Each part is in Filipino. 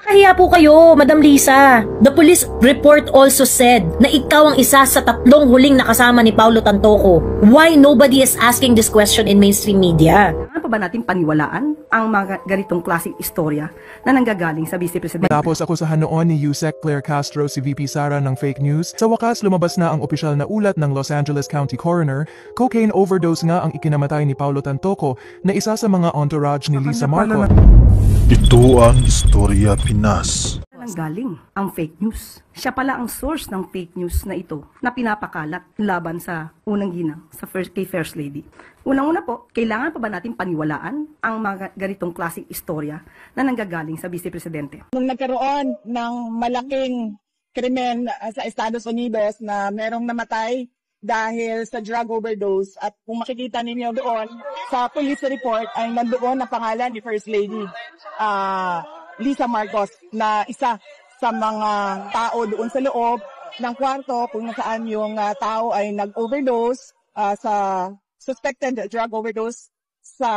Kahiya po kayo, Madam Lisa. The police report also said na ikaw ang isa sa 3 huling nakasama ni Paulo Tantoco. Why nobody is asking this question in mainstream media? Ano pa ba natin paniwalaan ang mga ganitong klaseng istorya na nanggagaling sa Vice Presidente? Tapos akusahan noon ni Yusek Claire Castro si VP Sara ng fake news. Sa wakas, lumabas na ang opisyal na ulat ng Los Angeles County Coroner. Cocaine overdose nga ang ikinamatay ni Paulo Tantoco na isa sa mga entourage ni Lisa Marcos. Ito ang Istorya Pinas. Nanggaling ang fake news. Siya pala ang source ng fake news na ito na pinapakalat laban sa unang ginang kay First Lady. Unang-una po, kailangan pa ba natin paniwalaan ang mga ganitong klaseng istorya na nanggagaling sa Vice Presidente? Nung nagkaroon ng malaking krimen sa Estados Unidos na merong namatay dahil sa drug overdose, at kung makikita ninyo doon sa police report ay nandoon ang pangalan ni First Lady Lisa Marcos na isa sa mga tao doon sa loob ng kwarto kung saan yung tao ay nag-overdose sa suspected drug overdose sa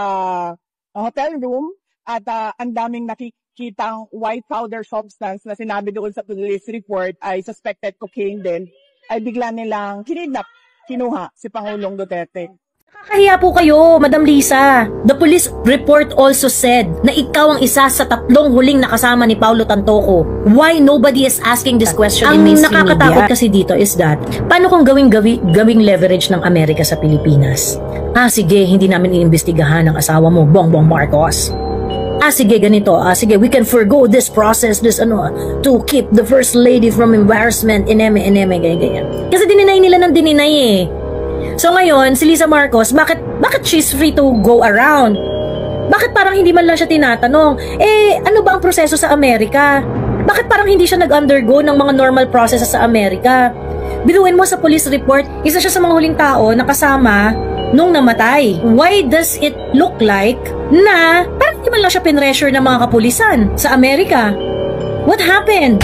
hotel room, at ang daming nakikitang white powder substance na sinabi doon sa police report ay suspected cocaine din, ay bigla nilang kinuha si Pangulong Duterte. Kahiya po kayo, Madam Lisa. The police report also said na ikaw ang isa sa 3 huling nakasama ni Paulo Tantoco. Why nobody is asking this question in mainstream media? Ang nakakatakot kasi dito is that, paano kung gawing leverage ng Amerika sa Pilipinas? Sige, hindi namin iimbestigahan ang asawa mo, Bongbong Marcos. Sige, ganito. Sige, we can forgo this process, to keep the First Lady from embarrassment, ganyan. Kasi dininay nila ng dininay eh. So ngayon, si Lisa Marcos, bakit she's free to go around? Bakit parang hindi man lang siya tinatanong? Ano ba ang proseso sa Amerika? Bakit parang hindi siya nag-undergo ng mga normal processes sa Amerika? Biruin mo sa police report, isa siya sa mga huling tao na kasama nung namatay. Why does it look like na parang hindi man lang siya pinressure ng mga kapulisan sa Amerika? What happened?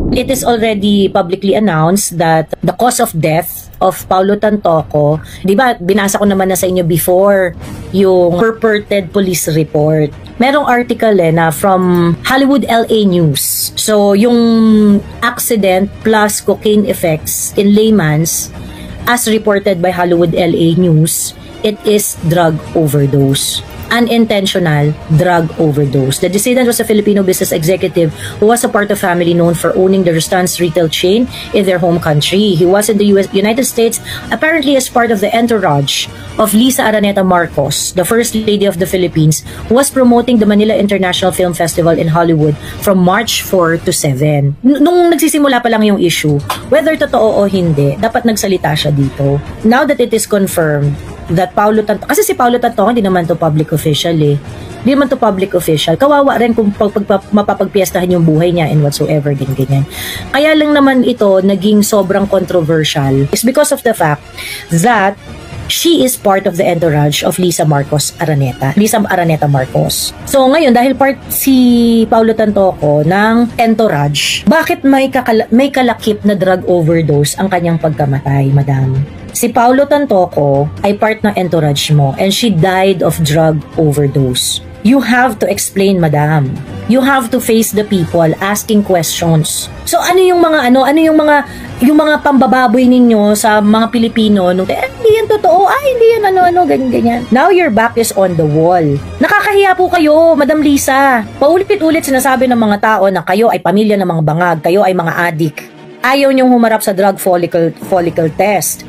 It is already publicly announced that the cause of death of Paulo Tantoco, di ba, binasa ko naman na sa inyo before yung purported police report. Merong article na from Hollywood LA News. So, yung accident plus cocaine effects in layman's, as reported by Hollywood LA News, it is drug overdose. Unintentional drug overdose. The decedent was a Filipino business executive who was a part of family known for owning the Restaurant's retail chain in their home country. He was in the United States apparently as part of the entourage of Lisa Araneta Marcos, the First Lady of the Philippines, who was promoting the Manila International Film Festival in Hollywood from March 4 to 7. Nung nagsisimula pa lang yung issue, whether totoo o hindi, dapat nagsalita siya dito. Now that it is confirmed that Paulo Tantoco, kasi si Paulo Tantoco hindi naman to public official hindi naman to public official, kawawa rin kung mapapagpiestahan yung buhay niya and whatsoever din ganyan. Kaya lang naman ito naging sobrang controversial is because of the fact that she is part of the entourage of Lisa Araneta Marcos. So ngayon, dahil part si Paulo Tantoco ng entourage, bakit may kalakip na drug overdose ang kanyang pagkamatay, madam? Si Paulo Tantoco ay part ng entourage mo and she died of drug overdose. You have to explain, madam. You have to face the people asking questions. So ano yung mga pambababoy ninyo sa mga Pilipino nung hindi yan totoo, hindi yan ganyan. Now your back is on the wall. Nakakahiya po kayo, Madam Lisa. Paulit-ulit sinasabi ng mga tao na kayo ay pamilya ng mga bangag, kayo ay mga adik. Ayaw niyong humarap sa drug follicle test.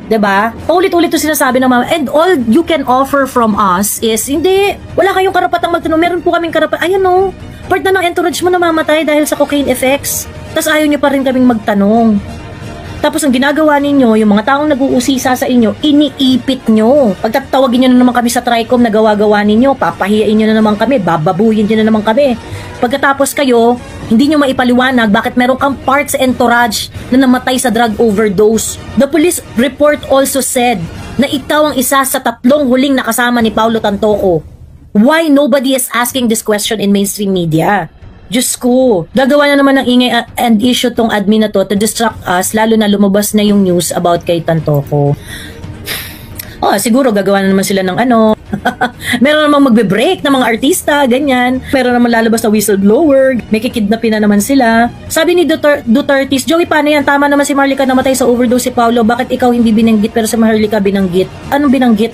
Diba? Paulit-ulit ito sinasabi ng mga, and all you can offer from us is, hindi, wala kayong karapatang magtanong, meron po kaming karapatan, ayan part na ng entourage mo namamatay dahil sa cocaine effects, tapos ayaw nyo pa rin kaming magtanong. Tapos ang ginagawa ninyo, yung mga taong nag-uusisa sa inyo, iniipit nyo. Pagtatawagin nyo na naman kami sa TRICOM na gawa-gawa ninyo, papahiyain nyo na naman kami, bababuyin nyo na naman kami. Pagkatapos kayo, hindi nyo maipaliwanag bakit meron kang part sa entourage na namatay sa drug overdose. The police report also said na ikaw ang isa sa 3 huling nakasama ni Paulo Tantoco. Why nobody is asking this question in mainstream media? Diyos ko, gagawa na naman ng ingay and issue tong admin na to distract us, lalo na lumabas na yung news about kay Tantoco. Oh, siguro gagawa na naman sila ng ano. Meron namang magbe-break ng mga artista, ganyan. Meron namang lalabas na whistleblower. May kikidnapin na naman sila. Sabi ni Dutertis, Joey, paano yan? Tama naman si Marlica namatay sa overdose si Paulo. Bakit ikaw hindi binanggit pero si Maharlika binanggit? Anong binanggit?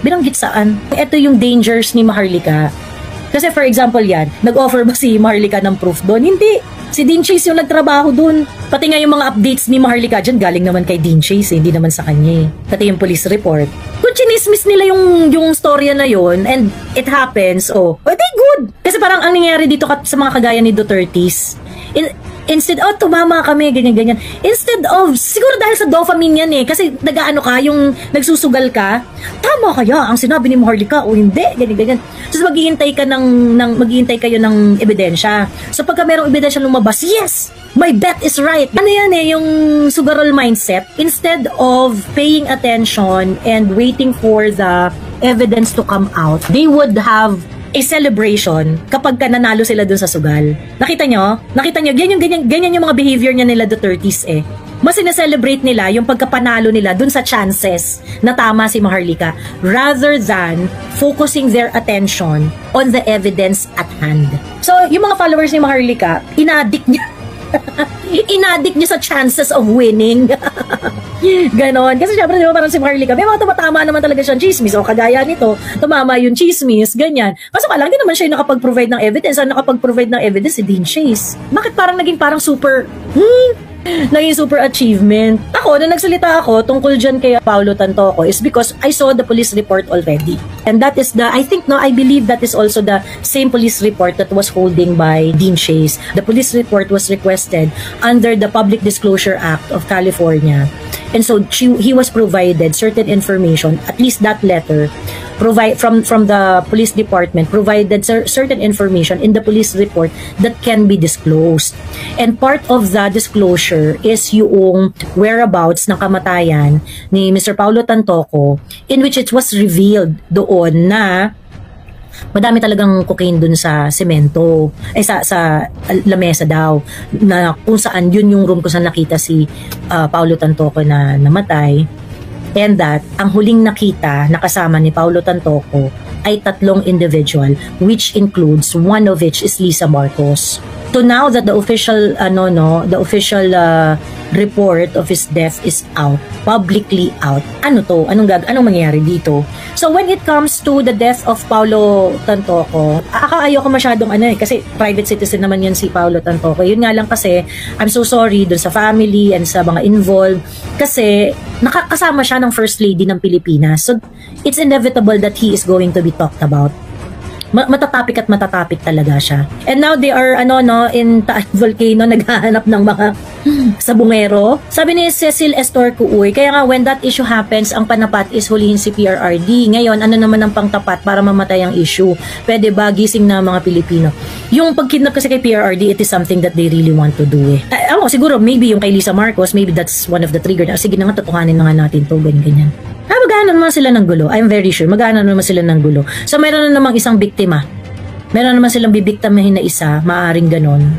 Binanggit saan? Ito yung dangers ni Maharlika. Kasi for example yan, nag-offer ba si Maharlika ng proof doon? Hindi. Si Dean Chase yung nagtrabaho doon. Pati nga yung mga updates ni Maharlika dyan, galing naman kay Dean Chase, hindi naman sa kanya. Pati yung police report. Kung chinismis nila yung storya na yon and it happens, they good. Kasi parang ang nangyayari dito sa mga kagaya ni Dutertis, instead, tumama kami, ganyan-ganyan. Instead of, siguro dahil sa dopamine yan kasi nag-ano ka, yung nagsusugal ka, tama kaya ang sinabi ni Maharlika o hindi, ganyan-ganyan. So maghihintay kayo ng ebidensya. So pagka merong ebidensya lumabas, yes, my bet is right. Ano yan yung sugarol mindset. Instead of paying attention and waiting for the evidence to come out, they would have a celebration kapag nanalo sila dun sa sugal. Nakita nyo? Ganyan yung mga behavior niya nila Dutertis Mas sineselebrate nila yung pagkapanalo nila dun sa chances na tama si Maharlika rather than focusing their attention on the evidence at hand. So, yung mga followers ni Maharlika, inaddict niya sa chances of winning. Ganon. Kasi syempre, di ba, parang si Maharlika, may mga tumatama naman talaga siyang chismis. O kagaya nito, tumama yung chismis, ganyan. Kaso lang, di naman siya yung nakapag-provide ng evidence. Ang nakapag-provide ng evidence si Dean Chase. Bakit naging parang super, naging super achievement? Ako, na nagsalita ako tungkol dyan kay Paulo Tantoco is because I saw the police report already. And that is I believe that is also the same police report that was holding by Dean Chase. The police report was requested under the Public Disclosure Act of California. And so he was provided certain information, at least that letter from the police department provided certain information in the police report that can be disclosed. And part of the disclosure is yung whereabouts ng kamatayan ni Mr. Paulo Tantoco, in which it was revealed doon na madami talagang cocaine dun sa semento, sa lamesa daw, na kung saan yun yung room kung saan nakita si Paulo Tantoco na namatay. And that, ang huling nakita na kasama ni Paulo Tantoco ay 3 individual, which includes one of which is Lisa Marcos. So now that the official report of his death is out, publicly out. Anong mangyayari dito? So when it comes to the death of Paulo Tantoco, ayoko masyadong kasi private citizen naman yan si Paulo Tantoco. Yun nga lang kasi, I'm so sorry dun sa family and sa mga involved kasi nakakasama siya ng First Lady ng Pilipinas. So it's inevitable that he is going to be talked about. Matatapik at matatapik talaga siya. And now they are in Taal Volcano naghahanap ng mga sabungero. Sabi ni Cecil Estorco, kaya nga when that issue happens, ang panapat is hulihin si PRRD. Ngayon, ano naman ang pangtapat para mamatay ang issue? Pwede ba gising na mga Pilipino? Yung pagkidnap kasi kay PRRD, it is something that they really want to do siguro maybe yung kay Lisa Marcos, maybe that's one of the trigger. Sige na nga, totohanin na nga natin to, ganyan. Maghahanap naman sila ng gulo. I'm very sure. Maghahanap naman sila ng gulo. So, meron na namang isang biktima. Meron naman silang bibiktimahin na isa. Maaring ganon.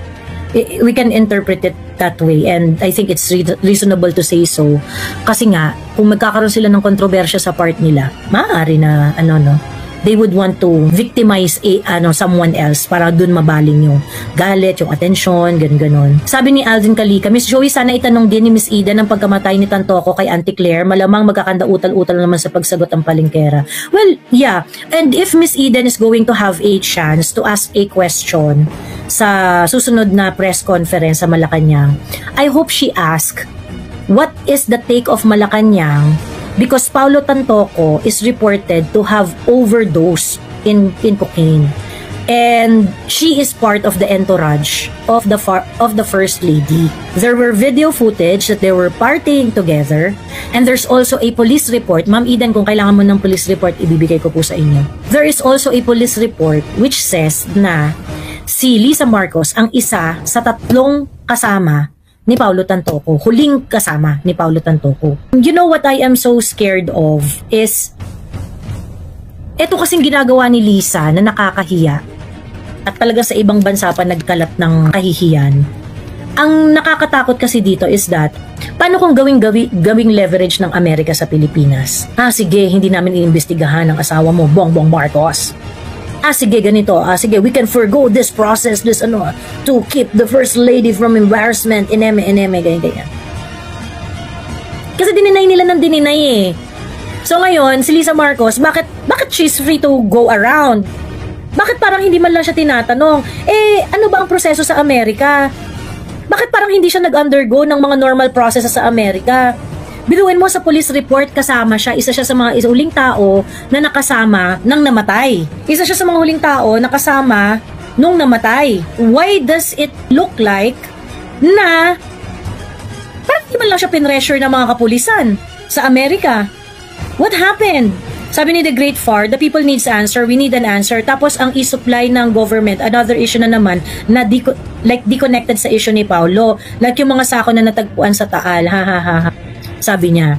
We can interpret it that way. And I think it's reasonable to say so. Kasi nga, kung magkakaroon sila ng kontrobersya sa part nila, maaari na, they would want to victimize someone else para dun mabaling yung galit, yung atensyon, ganon. Sabi ni Alvin Calica, Miss Joey, sana itanong din ni Miss Ida ng pagkamatay ni Tantoco kay Auntie Claire, malamang magkakanda-utal-utal naman sa pagsagot ang palengkera. Well, yeah. And if Miss Eden is going to have a chance to ask a question sa susunod na press conference sa Malacanang, I hope she ask, what is the take of Malacanang? Because Paulo Tantoco is reported to have overdosed in cocaine. And she is part of the entourage of the First Lady. There were video footage that they were partying together. And there's also a police report. Ma'am Eden, kung kailangan mo ng police report, ibibigay ko po sa inyo. There is also a police report which says na si Lisa Marcos ang isa sa 3 kasama ni Paulo Tantoco, huling kasama ni Paulo Tantoco. You know what I am so scared of is ito kasing ginagawa ni Lisa na nakakahiya at talaga sa ibang bansa pa nagkalat ng kahihiyan. Ang nakakatakot kasi dito is that, paano kung gawing leverage ng Amerika sa Pilipinas? Sige, hindi namin iimbestigahan ang asawa mo, Bongbong Marcos. Sige, ganito. Sige, we can forgo this process, to keep the First Lady from embarrassment, ganyan. Kasi dininay nila ng dininay eh. So ngayon, si Lisa Marcos, bakit she's free to go around? Bakit parang hindi man lang siya tinatanong? Ano ba ang proseso sa Amerika? Bakit parang hindi siya nag-undergo ng mga normal processes sa Amerika? Biruin mo sa police report, kasama siya. Isa siya sa mga huling tao na nakasama ng namatay. Isa siya sa mga huling tao na kasama nung namatay. Why does it look like na parang hindi man lang siya pinressure ng mga kapulisan sa Amerika? What happened? Sabi ni The Great Far, the people needs answer, we need an answer. Tapos ang i-supply ng government, another issue na naman, na disconnected sa issue ni Paulo. Like yung mga sako na natagpuan sa Taal, Sabi niya,